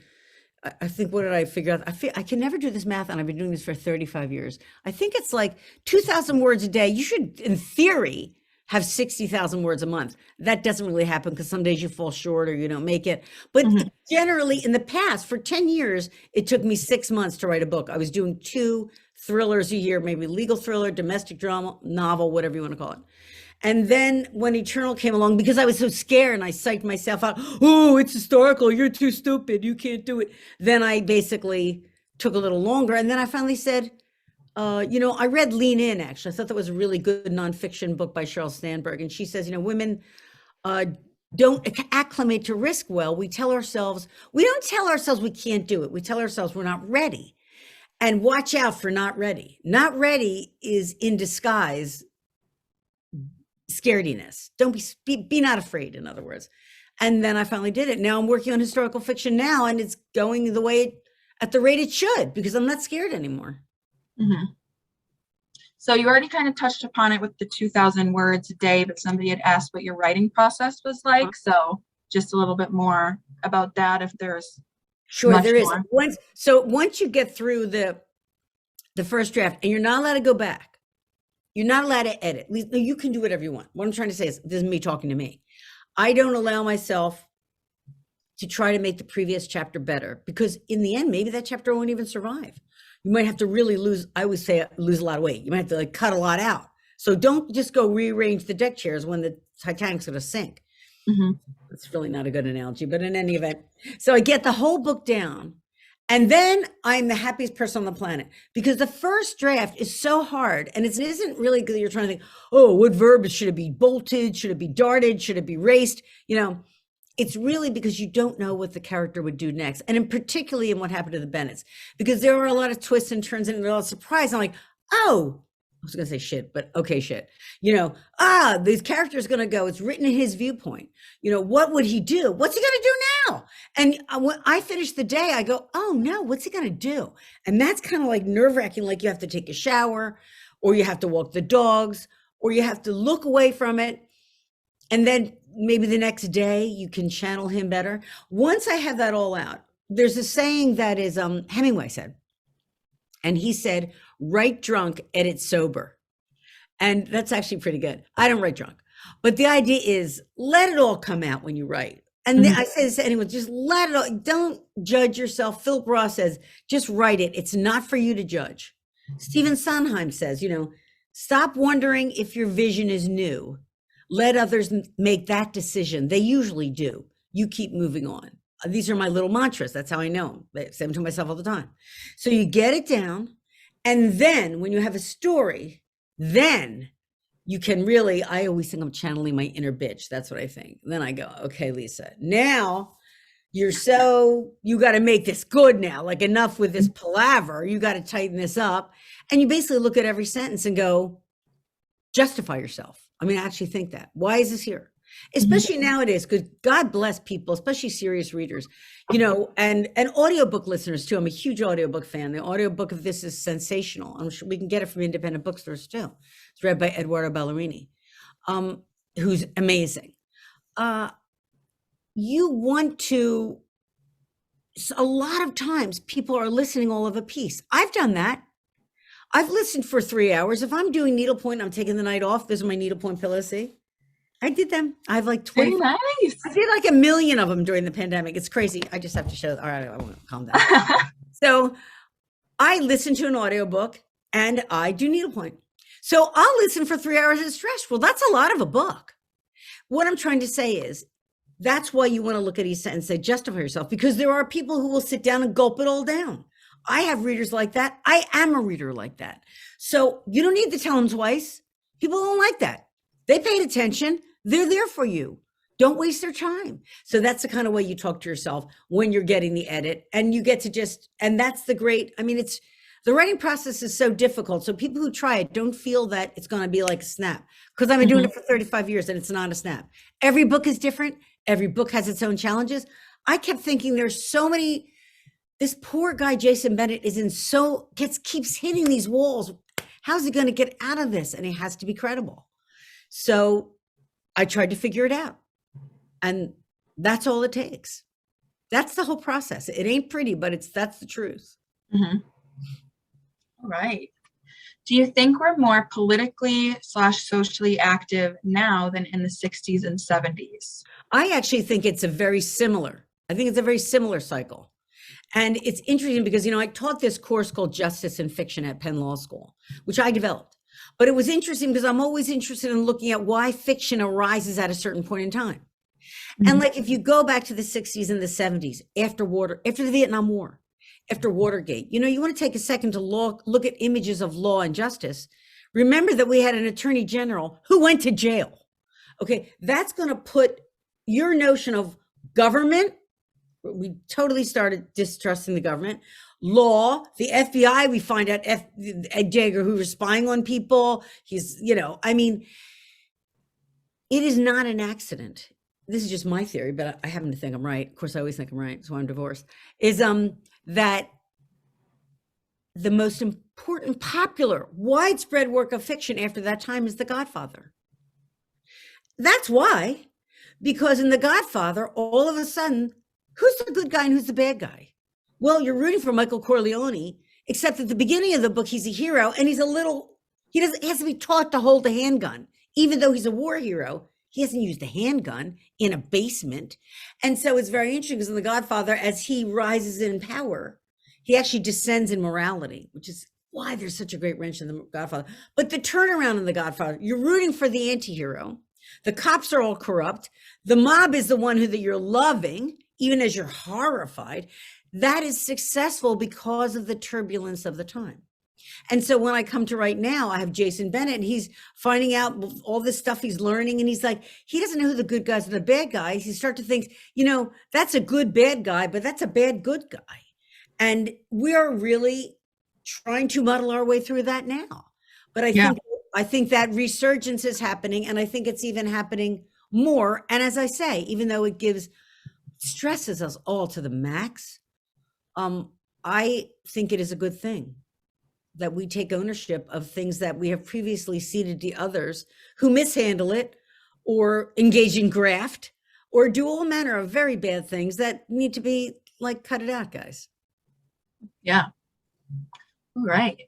I think, what did I figure out? I can never do this math, and I've been doing this for 35 years. I think it's like 2,000 words a day. You should, in theory, have 60,000 words a month. That doesn't really happen, because some days you fall short or you don't make it. But generally, in the past, for 10 years, it took me 6 months to write a book. I was doing 2 thrillers a year, maybe legal thriller, domestic drama, novel, whatever you want to call it. And then when Eternal came along, because I was so scared and I psyched myself out, oh, it's historical, you're too stupid, you can't do it. Then I basically took a little longer. And then I finally said, I read Lean In, actually. I thought that was a really good nonfiction book by Sheryl Sandberg. And she says, women don't acclimate to risk well. We don't tell ourselves we can't do it. We tell ourselves we're not ready. And watch out for not ready. Not ready is in disguise scarediness. Don't be not afraid, in other words. And then I finally did it. Now I'm working on historical fiction now, and it's going at the rate it should, because I'm not scared anymore. So you already kind of touched upon it with the 2,000 words a day, but somebody had asked what your writing process was like. So just a little bit more about that, if there's Sure, there is. Once you get through the first draft, and you're not allowed to go back, you're not allowed to edit. You can do whatever you want. What I'm trying to say is, this is me talking to me. I don't allow myself to try to make the previous chapter better, because in the end, maybe that chapter won't even survive. You might have to really lose, I always say, lose a lot of weight. You might have to like cut a lot out. So don't just go rearrange the deck chairs when the Titanic's going to sink. It's really not a good analogy, but in any event, so I get the whole book down, and then I'm the happiest person on the planet, because the first draft is so hard, and it isn't really good. You're trying to think, oh, what verb should it be? Bolted? Should it be darted? Should it be raced? You know, it's really because you don't know what the character would do next, and in particularly in what happened to the Bennetts, because there are a lot of twists and turns and a lot of surprise. I'm like, oh, I was going to say shit, but okay, shit. You know, this character is going to go. It's written in his viewpoint. You know, what would he do? What's he going to do now? And when I finish the day, I go, oh no, what's he going to do? And that's kind of like nerve wracking. Like you have to take a shower, or you have to walk the dogs, or you have to look away from it. And then maybe the next day you can channel him better. Once I have that all out, there's a saying that is Hemingway said, and he said, write drunk, edit sober. And that's actually pretty good. I don't write drunk, but the idea is let it all come out when you write. And I say this to anyone, just let it all, don't judge yourself. Philip Roth says, just write it. It's not for you to judge. Stephen Sondheim says, you know, stop wondering if your vision is new. Let others make that decision. They usually do. You keep moving on. These are my little mantras. That's how I know them. I say them to myself all the time. So you get it down. And then when you have a story, then you can really, I always think I'm channeling my inner bitch. That's what I think. Then I go, okay, Lisa, now you got to make this good now. Like enough with this palaver. You got to tighten this up. And you basically look at every sentence and go, justify yourself. I mean, I actually think that. Why is this here? Especially nowadays, because God bless people, especially serious readers, you know, and audiobook listeners too. I'm a huge audiobook fan. The audiobook of this is sensational. I'm sure we can get it from independent bookstores too. It's read by Eduardo Ballerini, who's amazing. You want to, a lot of times people are listening all of a piece. I've done that. I've listened for 3 hours. If I'm doing needlepoint, I'm taking the night off. This is my needlepoint pillow, see? I did them. I have like 20. Very nice. I did like 1 million of them during the pandemic. It's crazy. I just have to show. All right, I won't calm down. So I listen to an audiobook and I do needlepoint. So I'll listen for 3 hours at stretch. Well, that's a lot of a book. What I'm trying to say is that's why you want to look at each sentence and say, justify yourself, because there are people who will sit down and gulp it all down. I have readers like that. I am a reader like that. So you don't need to tell them twice. People don't like that. They paid attention. They're there for you. Don't waste their time. So that's the kind of way you talk to yourself when you're getting the edit, and you get to just, and that's the great, I mean, it's, the writing process is so difficult. So people who try it don't feel that it's going to be like a snap, because I've been doing it for 35 years and it's not a snap. Every book is different. Every book has its own challenges. I kept thinking there's so many, this poor guy, Jason Bennett, keeps hitting these walls. How's he going to get out of this? And he has to be credible. So I tried to figure it out, and that's all it takes. That's the whole process. It ain't pretty, but that's the truth. All right. Do you think we're more politically/socially active now than in the 60s and 70s? I actually think it's a very similar cycle. And it's interesting because, you know, I taught this course called Justice in Fiction at Penn Law School, which I developed. But it was interesting because I'm always interested in looking at why fiction arises at a certain point in time. And like, if you go back to the 60s and the 70s, after the Vietnam War, after Watergate, you know, you want to take a second to look at images of law and justice. Remember that we had an attorney general who went to jail. Okay, that's going to put your notion of government. We totally started distrusting the government. Law, the FBI, we find out Ed Jaeger, who was spying on people. He's, you know, I mean, it is not an accident. This is just my theory, but I happen to think I'm right. Of course, I always think I'm right, so I'm divorced. Is that the most important, popular, widespread work of fiction after that time is The Godfather. That's why, because in The Godfather, all of a sudden, who's the good guy and who's the bad guy? Well, you're rooting for Michael Corleone, except at the beginning of the book, he's a hero, and he has to be taught to hold a handgun. Even though he's a war hero, He hasn't used a handgun in a basement. And so it's very interesting because in The Godfather, as he rises in power, he actually descends in morality, which is why there's such a great wrench in The Godfather. But the turnaround in The Godfather, you're rooting for the anti-hero. The cops are all corrupt. The mob is the one that you're loving, even as you're horrified. That is successful because of the turbulence of the time. And so when I come to right now, I have Jason Bennett, and he's finding out all this stuff he's learning. And he's like, he doesn't know who the good guys and the bad guys. He starts to think, that's a good bad guy, but that's a bad good guy. And we are really trying to muddle our way through that now. But I think that resurgence is happening, and I think it's even happening more. And as I say, even though it stresses us all to the max, I think it is a good thing that we take ownership of things that we have previously ceded to others who mishandle it or engage in graft or do all manner of very bad things that need to be cut it out, guys. Yeah. All right.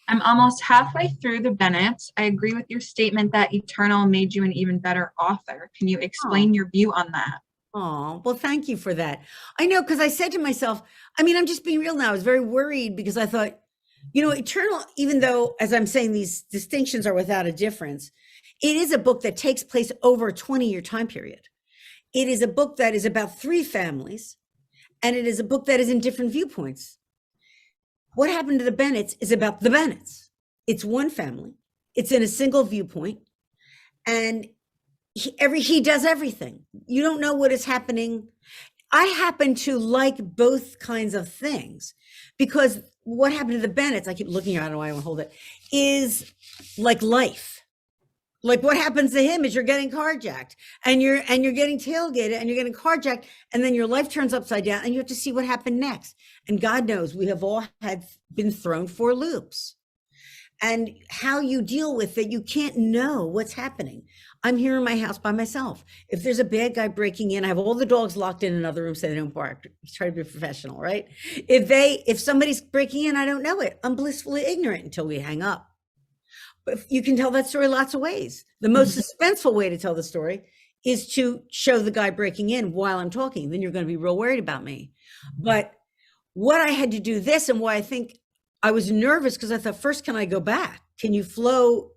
I'm almost halfway through the Bennetts. I agree with your statement that Eternal made you an even better author. Can you explain your view on that? Oh, well, thank you for that. I know, because I said to myself, I'm just being real now. I was very worried because I thought, Eternal, even though, as I'm saying, these distinctions are without a difference, it is a book that takes place over a 20-year time period. It is a book that is about 3 families, and it is a book that is in different viewpoints. What Happened to the Bennetts is about the Bennetts. It's one family. It's in a single viewpoint, and he does everything. You don't know what is happening. I happen to like both kinds of things because What Happened to the Bennetts, I keep looking at it, I don't know why I want to hold it, is like life. Like what happens to him is you're getting carjacked and you're getting tailgated and you're getting carjacked, and then your life turns upside down and you have to see what happened next. And God knows we have all been thrown for loops. And how you deal with it, you can't know what's happening. I'm here in my house by myself. If there's a bad guy breaking in, I have all the dogs locked in another room so they don't bark. Try to be professional, right? If somebody's breaking in, I don't know it. I'm blissfully ignorant until we hang up. But you can tell that story lots of ways. The most suspenseful way to tell the story is to show the guy breaking in while I'm talking. Then you're going to be real worried about me. But what I had to do this, and why I think I was nervous, because I thought, first, can I go back? Can you flow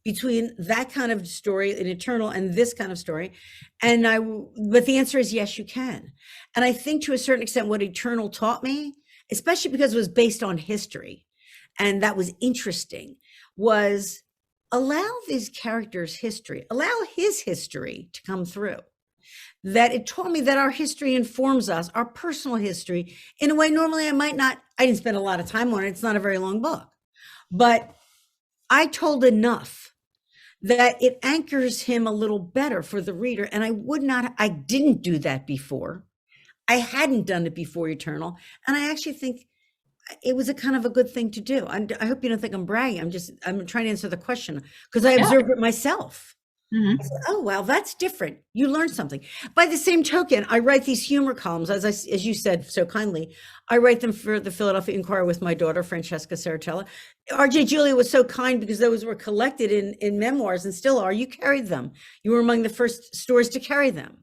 between that kind of story in Eternal and this kind of story? But the answer is yes, you can. And I think to a certain extent what Eternal taught me, especially because it was based on history, and that was interesting, was allow these characters' history, allow his history to come through. That it taught me that our history informs us, our personal history, in a way normally I didn't spend a lot of time on it. It's not a very long book, but I told enough that it anchors him a little better for the reader. And I didn't do that before. I hadn't done it before Eternal. And I actually think it was a kind of a good thing to do. I hope you don't think I'm bragging. I'm trying to answer the question because I observed it myself. I said, oh, well, that's different. You learned something. By the same token, I write these humor columns, as you said so kindly. I write them for the Philadelphia Inquirer with my daughter, Francesca Saratella. RJ Julia was so kind because those were collected in memoirs and still are. You carried them. You were among the first stores to carry them.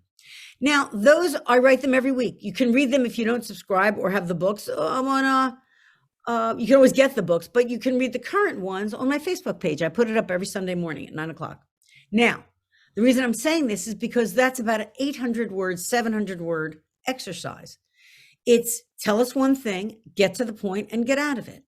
Now, those, I write them every week. You can read them if you don't subscribe or have the books. You can always get the books, but you can read the current ones on my Facebook page. I put it up every Sunday morning at 9:00. Now, the reason I'm saying this is because that's about an 800 word, 700 word exercise. It's tell us one thing, get to the point, and get out of it.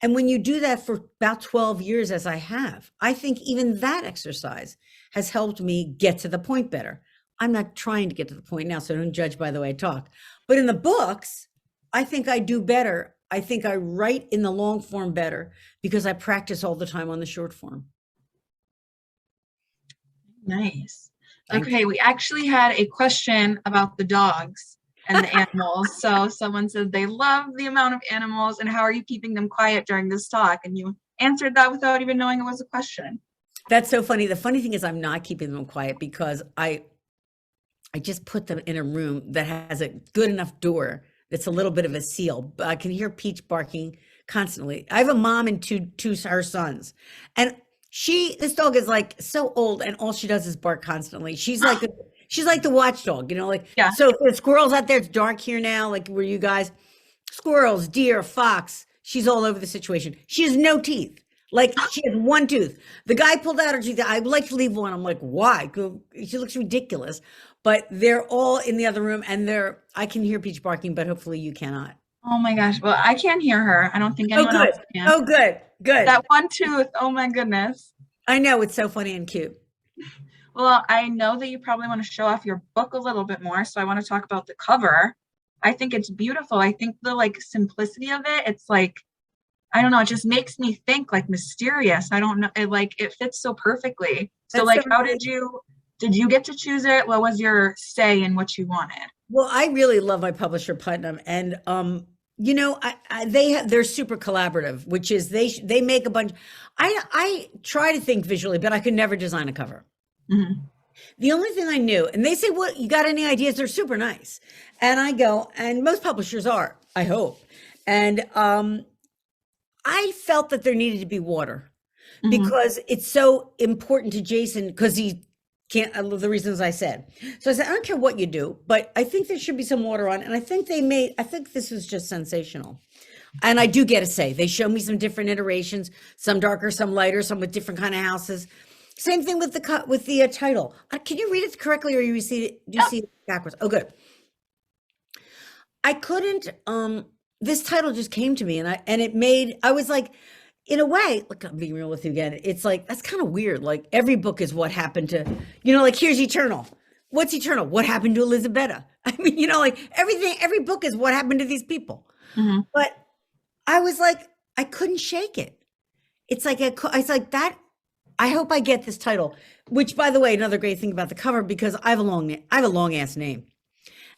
And when you do that for about 12 years, as I have, I think even that exercise has helped me get to the point better. I'm not trying to get to the point now, so don't judge by the way I talk. But in the books, I think I do better. I think I write in the long form better because I practice all the time on the short form. Nice. Okay, we actually had a question about the dogs and the animals. So someone said they love the amount of animals and how are you keeping them quiet during this talk? And you answered that without even knowing it was a question. That's so funny. The funny thing is I'm not keeping them quiet because I just put them in a room that has a good enough door that's a little bit of a seal. I can hear Peach barking constantly. I have a mom and two her sons. And This dog is like so old and all she does is bark constantly. She's like the watchdog, like, Yeah. so if there's squirrels out there, it's dark here now, like where you guys, squirrels, deer, fox, she's all over the situation. She has no teeth. Like she has one tooth. The guy pulled out her teeth. I would like to leave one. I'm like, why? She looks ridiculous. But they're all in the other room and I can hear Peach barking, but hopefully you cannot. Oh my gosh. Well, I can't hear her. I don't think Oh, anyone good. else can. Oh, good. Good. That one tooth. Oh my goodness. I know, it's so funny and cute. Well, I know that you probably want to show off your book a little bit more, so I want to talk about the cover. I think it's beautiful. I think the like simplicity of it, it's like, I don't know, it just makes me think like mysterious. I don't know, it fits so perfectly. So That's like, so how nice. did you get to choose it? What was your say in what you wanted? Well, I really love my publisher Putnam, and they're super collaborative, which is they make a bunch. I try to think visually, but I could never design a cover. Mhm. The only thing I knew, and they say, "What, you got any ideas?" They're super nice, and I go, and most publishers are, I hope, and I felt that there needed to be water Mhm. because it's so important to Jason because he can't, the reasons I said. So I said, I don't care what you do, but I think there should be some water on. And I think this was just sensational. And I do get to say, they show me some different iterations, some darker, some lighter, some with different kind of houses. Same thing with the title. Can you read it correctly or you see it? Do you see it backwards? Oh, good. I couldn't, this title just came to me I was like, in a way, look, I'm being real with you again. It's like, that's kind of weird. Like every book is what happened to, like here's Eternal. What's Eternal? What happened to Elizabetta? I mean, like every book is what happened to these people. Mhm. But I was like, I couldn't shake it. It's like, it's like that. I hope I get this title, which by the way, another great thing about the cover, because I have a long ass name.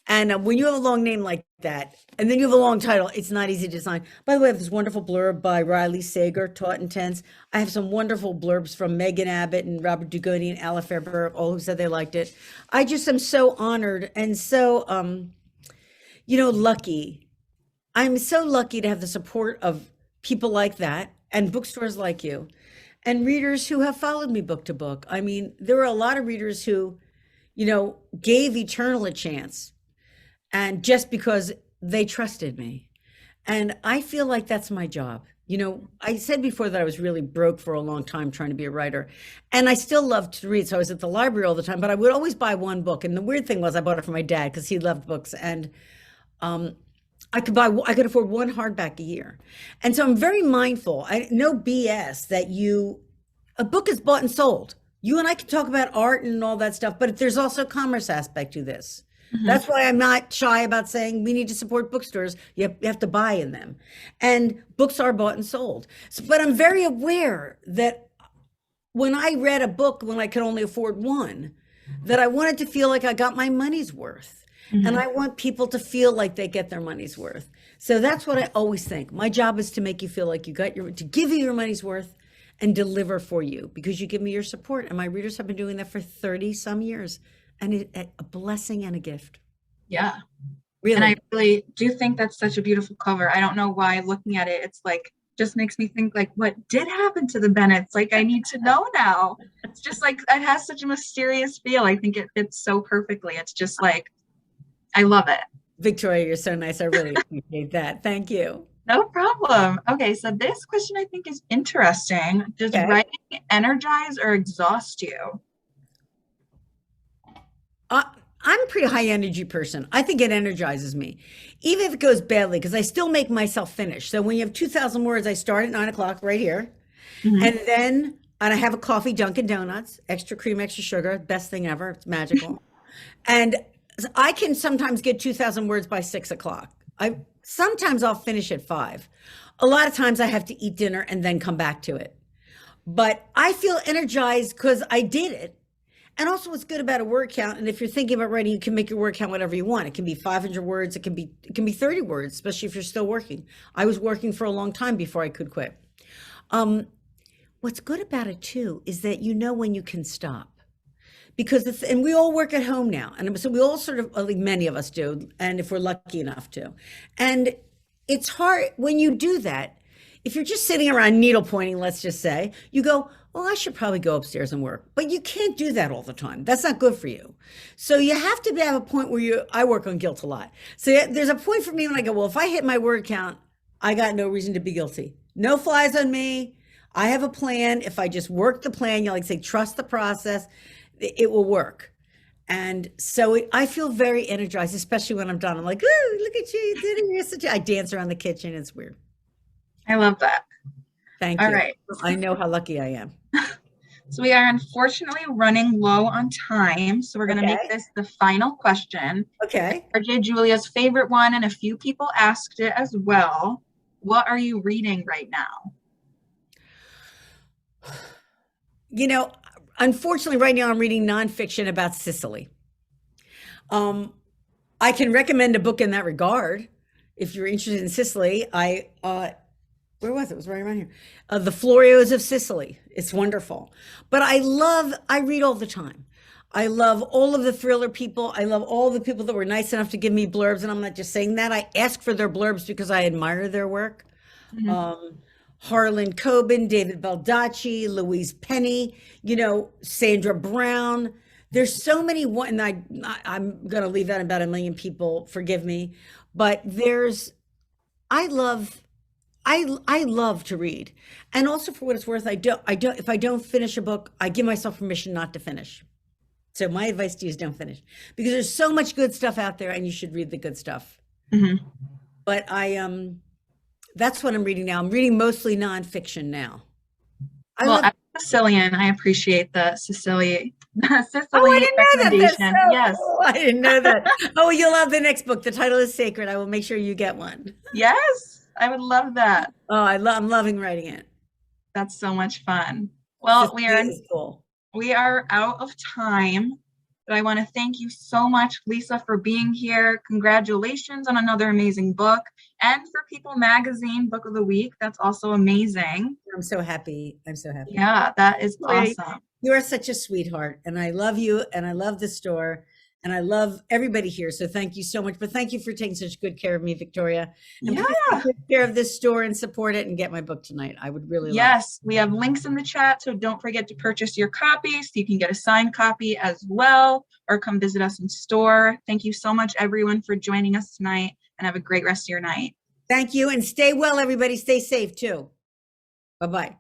And when you have a long name like that, and then you have a long title, it's not easy to design. By the way, I have this wonderful blurb by Riley Sager, Taught in Tense. I have some wonderful blurbs from Megan Abbott and Robert Dugoni and Ala Fairberg, all who said they liked it. I just am so honored and so, lucky. I'm so lucky to have the support of people like that and bookstores like you and readers who have followed me book to book. I mean, there were a lot of readers who, gave Eternal a chance. And just because they trusted me. And I feel like that's my job. I said before that I was really broke for a long time trying to be a writer. And I still loved to read. So I was at the library all the time, but I would always buy one book. And the weird thing was I bought it for my dad because he loved books. And I could afford one hardback a year. And so I'm very mindful. No BS that a book is bought and sold. You and I can talk about art and all that stuff, but there's also a commerce aspect to this. Mhm. That's why I'm not shy about saying we need to support bookstores. You have to buy in them. And books are bought and sold. But I'm very aware that when I read a book, when I could only afford one, that I wanted to feel like I got my money's worth. Mhm. And I want people to feel like they get their money's worth. So that's what I always think. My job is to make you feel like to give you your money's worth and deliver for you because you give me your support. And my readers have been doing that for 30 some years. And a blessing and a gift. Yeah. Really. And I really do think that's such a beautiful cover. I don't know why looking at it, it's like, just makes me think like, what did happen to the Bennetts? Like, I need to know now. It's just like, it has such a mysterious feel. I think it fits so perfectly. It's just like, I love it. Victoria, you're so nice. I really appreciate that. Thank you. No problem. Okay, so this question I think is interesting. Does writing energize or exhaust you? I'm a pretty high energy person. I think it energizes me, even if it goes badly, because I still make myself finish. So when you have 2,000 words, I start at 9:00 right here. Mm-hmm. And I have a coffee, Dunkin' Donuts, extra cream, extra sugar, best thing ever. It's magical. And I can sometimes get 2,000 words by 6:00. Sometimes I'll finish at 5. A lot of times I have to eat dinner and then come back to it. But I feel energized because I did it. And also what's good about a word count, and if you're thinking about writing, you can make your word count whatever you want. It can be 500 words, it can be 30 words, especially if you're still working. I was working for a long time before I could quit. What's good about it too is that you know when you can stop. Because and we all work at home now. And so we all sort of, I think many of us do, and if we're lucky enough to. And it's hard when you do that. If you're just sitting around needle pointing, let's just say, you go, well, I should probably go upstairs and work. But you can't do that all the time. That's not good for you. So you have to have a point where I work on guilt a lot. So there's a point for me when I go, well, if I hit my word count, I got no reason to be guilty. No flies on me. I have a plan. If I just work the plan, you like say, trust the process, it will work. And so I feel very energized, especially when I'm done. I'm like, oh, look at you did it. You're such I dance around the kitchen. It's weird. I love that. Thank you. All right. I know how lucky I am. So we are unfortunately running low on time. So we're going to make this the final question. Okay. RJ Julia's favorite one, and a few people asked it as well. What are you reading right now? You know, unfortunately, right now I'm reading nonfiction about Sicily. I can recommend a book in that regard if you're interested in Sicily. Where was it? It was right around here. The Florios of Sicily. It's wonderful. But I read all the time. I love all of the thriller people. I love all the people that were nice enough to give me blurbs. And I'm not just saying that. I ask for their blurbs because I admire their work. Mm-hmm. Harlan Coben, David Baldacci, Louise Penny, Sandra Brown. There's so many, and I'm going to leave out about 1 million people. Forgive me. But I love to read. And also, for what it's worth, if I don't finish a book, I give myself permission not to finish. So my advice to you is don't finish, because there's so much good stuff out there and you should read the good stuff. Mm-hmm. But that's what I'm reading now. I'm reading mostly nonfiction now. As a Sicilian, I appreciate the Sicily recommendation. I didn't know that. Yes. I didn't know that. Oh, you'll love the next book. The title is Sacred. I will make sure you get one. Yes, I would love that. Oh, I'm loving writing it. That's so much fun. Well, cool. We are out of time, but I want to thank you so much, Lisa, for being here. Congratulations on another amazing book, and for People Magazine Book of the Week. That's also amazing. I'm so happy. Yeah, that is awesome. You are such a sweetheart, and I love you, and I love the store, and I love everybody here. So thank you so much. But thank you for taking such good care of me, Victoria. And please take good care of this store and support it and get my book tonight. I would really love it. Yes, we have links in the chat, so don't forget to purchase your copy so you can get a signed copy as well, or come visit us in store. Thank you so much, everyone, for joining us tonight, and have a great rest of your night. Thank you, and stay well, everybody. Stay safe, too. Bye-bye.